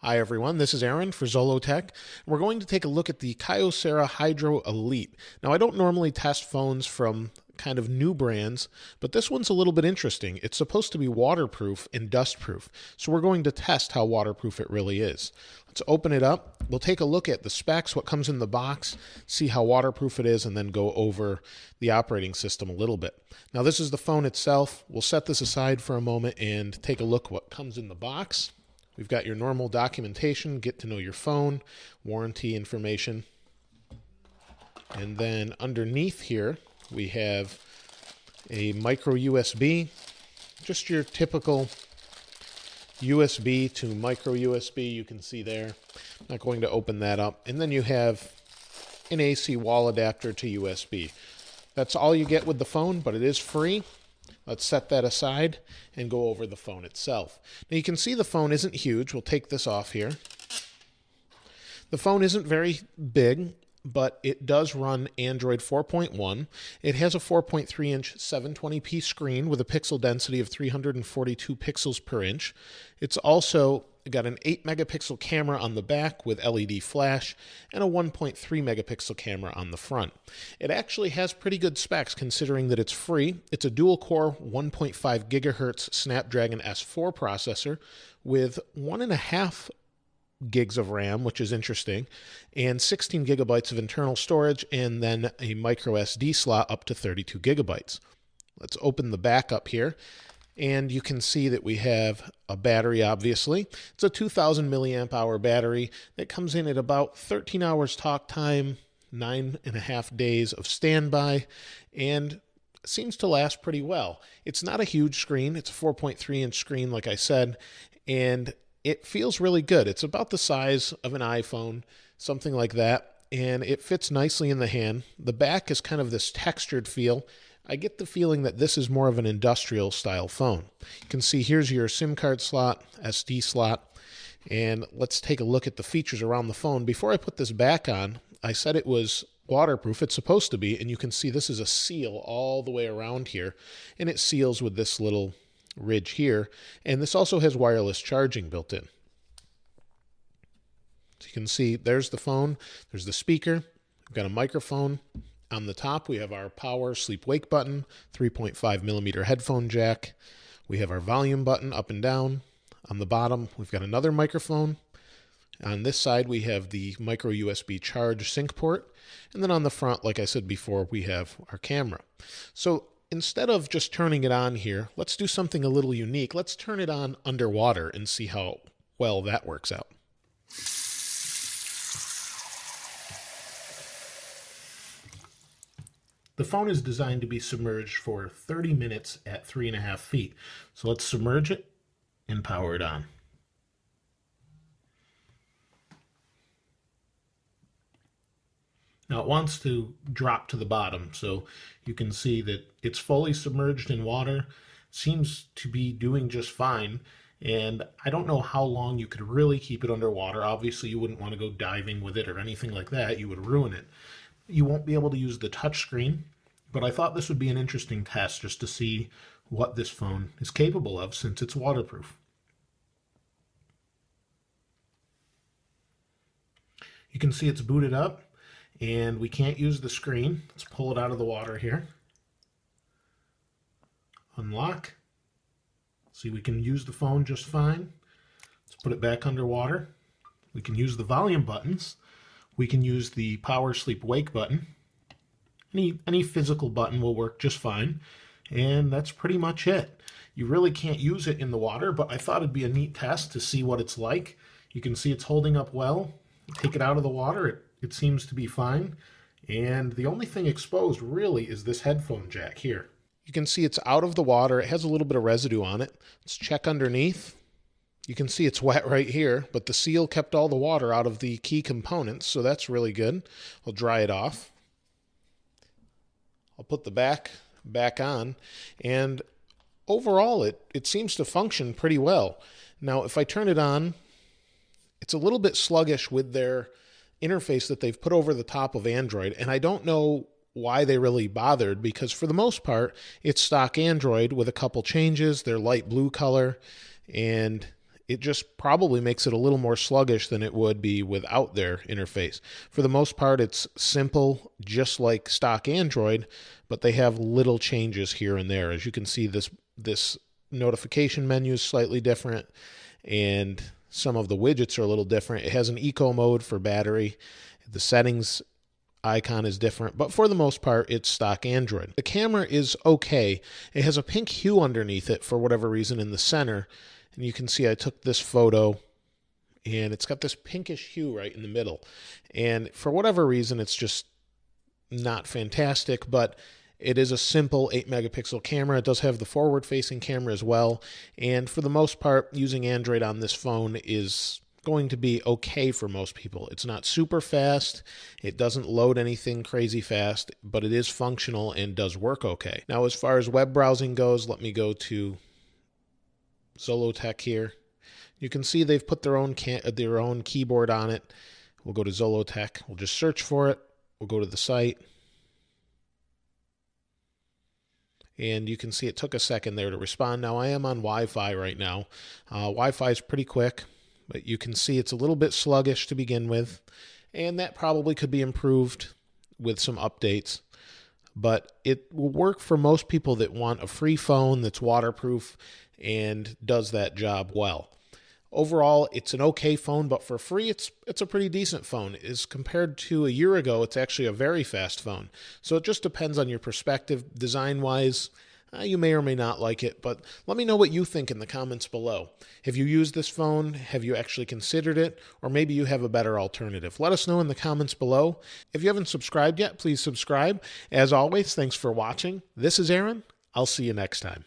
Hi everyone, this is Aaron for Zolotech. We're going to take a look at the Kyocera Hydro Elite. Now I don't normally test phones from kind of new brands, but this one's a little bit interesting. It's supposed to be waterproof and dustproof, so we're going to test how waterproof it really is. Let's open it up. We'll take a look at the specs, what comes in the box, see how waterproof it is, and then go over the operating system a little bit. Now this is the phone itself. We'll set this aside for a moment and take a look what comes in the box. We've got your normal documentation, get to know your phone, warranty information. And then underneath here, we have a micro USB, just your typical USB to micro USB, you can see there. I'm not going to open that up. And then you have an AC wall adapter to USB. That's all you get with the phone, but it is free. Let's set that aside and go over the phone itself. Now you can see the phone isn't huge. We'll take this off here. The phone isn't very big, but it does run Android 4.1. It has a 4.3-inch 720p screen with a pixel density of 342 pixels per inch. It's also got an 8-megapixel camera on the back with LED flash and a 1.3 megapixel camera on the front. It actually has pretty good specs considering that it's free. It's a dual-core 1.5 gigahertz Snapdragon S4 processor with 1.5 gigs of RAM, which is interesting, and 16 gigabytes of internal storage, and then a micro SD slot up to 32 gigabytes. Let's open the back up here. And you can see that we have a battery, obviously. It's a 2,000 milliamp hour battery that comes in at about 13 hours talk time, 9.5 days of standby, and seems to last pretty well. It's not a huge screen. It's a 4.3-inch screen, like I said, and it feels really good. It's about the size of an iPhone, something like that, and it fits nicely in the hand. The back is kind of this textured feel. I get the feeling that this is more of an industrial style phone. You can see here's your SIM card slot, SD slot, and let's take a look at the features around the phone. Before I put this back on, I said it was waterproof. It's supposed to be, and you can see this is a seal all the way around here, and it seals with this little ridge here, and this also has wireless charging built in. So you can see there's the phone, there's the speaker, we've got a microphone. On the top, we have our power sleep wake button, 3.5 millimeter headphone jack. We have our volume button up and down. On the bottom, we've got another microphone. On this side, we have the micro USB charge sync port. And then on the front, like I said before, we have our camera. So instead of just turning it on here, let's do something a little unique. Let's turn it on underwater and see how well that works out. The phone is designed to be submerged for 30 minutes at 3.5 feet. So let's submerge it and power it on. Now it wants to drop to the bottom, so you can see that it's fully submerged in water. Seems to be doing just fine, and I don't know how long you could really keep it underwater. Obviously you wouldn't want to go diving with it or anything like that. You would ruin it. You won't be able to use the touch screen, but I thought this would be an interesting test just to see what this phone is capable of since it's waterproof. You can see it's booted up, and we can't use the screen. Let's pull it out of the water here. Unlock. See, we can use the phone just fine. Let's put it back underwater. We can use the volume buttons. We can use the power sleep wake button. Any physical button will work just fine. And that's pretty much it. You really can't use it in the water, but I thought it'd be a neat test to see what it's like. You can see it's holding up well. Take it out of the water, it seems to be fine. And the only thing exposed really is this headphone jack here. You can see it's out of the water. It has a little bit of residue on it. Let's check underneath. You can see it's wet right here, but the seal kept all the water out of the key components, so that's really good. I'll dry it off. I'll put the back on, and overall it seems to function pretty well. Now if I turn it on, it's a little bit sluggish with their interface that they've put over the top of Android, and I don't know why they really bothered, because for the most part, it's stock Android with a couple changes. They're light blue color, and it just probably makes it a little more sluggish than it would be without their interface. For the most part, it's simple, just like stock Android, but they have little changes here and there. As you can see, this notification menu is slightly different, and some of the widgets are a little different. It has an eco mode for battery. The settings icon is different, but for the most part, it's stock Android. The camera is okay. It has a pink hue underneath it for whatever reason in the center, and you can see I took this photo, and it's got this pinkish hue right in the middle, and for whatever reason, it's just not fantastic, but it is a simple 8 megapixel camera. It does have the forward-facing camera as well, and for the most part, using Android on this phone is going to be okay for most people. It's not super fast. It doesn't load anything crazy fast, but it is functional and does work okay. Now, as far as web browsing goes, let me go to Zollotech here. You can see they've put their own keyboard on it. We'll go to Zollotech. We'll just search for it. We'll go to the site. And you can see it took a second there to respond. Now, I am on Wi-Fi right now. Wi-Fi is pretty quick, but you can see it's a little bit sluggish to begin with, and that probably could be improved with some updates. But it will work for most people that want a free phone that's waterproof and does that job well. Overall, it's an okay phone, but for free, it's a pretty decent phone. As compared to a year ago, it's actually a very fast phone. So it just depends on your perspective. Design-wise, you may or may not like it, but let me know what you think in the comments below. Have you used this phone? Have you actually considered it? Or maybe you have a better alternative. Let us know in the comments below. If you haven't subscribed yet, please subscribe. As always, thanks for watching. This is Aaron. I'll see you next time.